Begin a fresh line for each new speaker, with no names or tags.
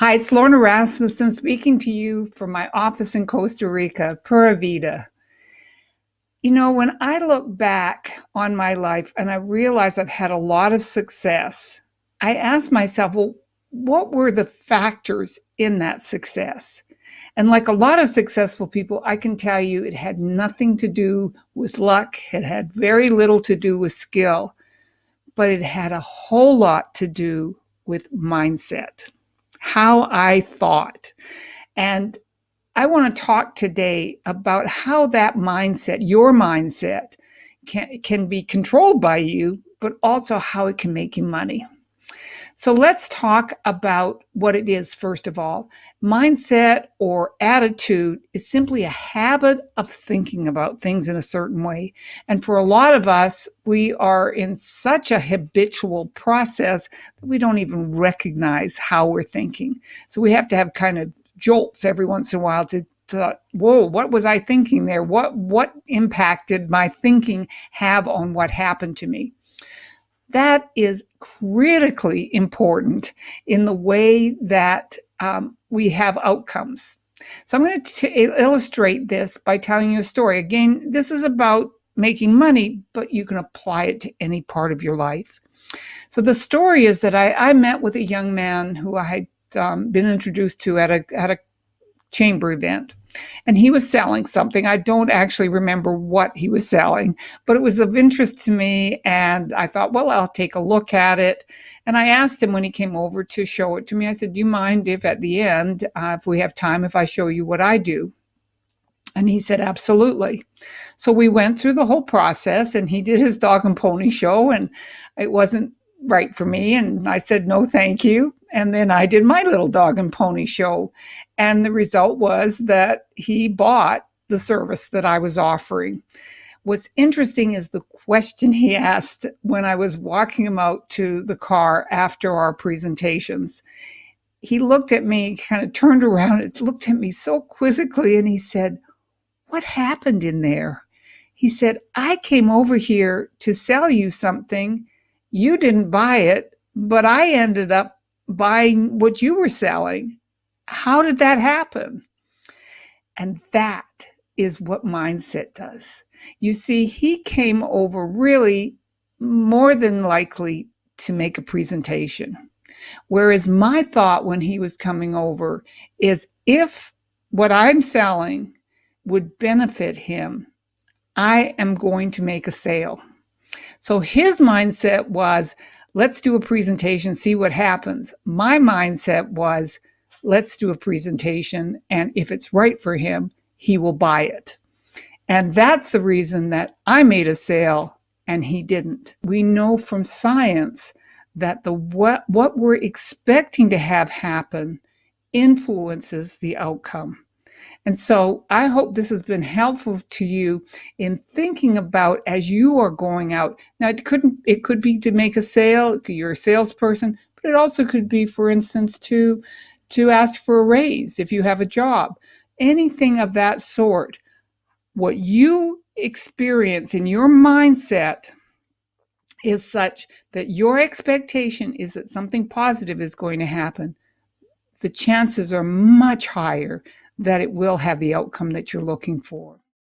Hi, it's Lorna Rasmussen speaking to you from my office in Costa Rica, Pura Vida. When I look back on my life and I realize I've had a lot of success, I ask myself, well, what were the factors in that success? And like a lot of successful people, I can tell you it had nothing to do with luck. It had very little to do with skill, but it had a whole lot to do with mindset, how I thought. And I want to talk today about how that mindset, your mindset, can be controlled by you, but also how it can make you money. So let's talk about what it is, first of all. Mindset or attitude is simply a habit of thinking about things in a certain way. And for a lot of us, we are in such a habitual process that we don't even recognize how we're thinking. So we have to have kind of jolts every once in a while to whoa, what was I thinking there? What impact did my thinking have on what happened to me? That is critically important in the way that we have outcomes. So I'm going to illustrate this by telling you a story. Again, this is about making money, but you can apply it to any part of your life. So the story is that I met with a young man who I had been introduced to at a chamber event. And he was selling something. I don't actually remember what he was selling, but it was of interest to me. And I thought, well, I'll take a look at it. And I asked him when he came over to show it to me, I said, do you mind if at the end, if we have time, if I show you what I do? And he said, absolutely. So we went through the whole process and he did his dog and pony show and it wasn't right for me. And I said, no, thank you. And then I did my little dog and pony show. And the result was that he bought the service that I was offering. What's interesting is the question he asked when I was walking him out to the car after our presentations. He looked at me, kind of turned around, and looked at me so quizzically, and he said, what happened in there? He said, I came over here to sell you something. You didn't buy it, but I ended up buying what you were selling. How did that happen? And that is what mindset does. You see, he came over really more than likely to make a presentation. Whereas my thought when he was coming over is if what I'm selling would benefit him, I am going to make a sale. So his mindset was, let's do a presentation, see what happens. My mindset was, let's do a presentation, and if it's right for him, he will buy it. And that's the reason that I made a sale and he didn't. We know from science that what we're expecting to have happen influences the outcome. And so I hope this has been helpful to you in thinking about as you are going out. Now, it could be to make a sale, you're a salesperson, but it also could be, for instance, to ask for a raise if you have a job. Anything of that sort. What you experience in your mindset is such that your expectation is that something positive is going to happen. The chances are much higher that it will have the outcome that you're looking for.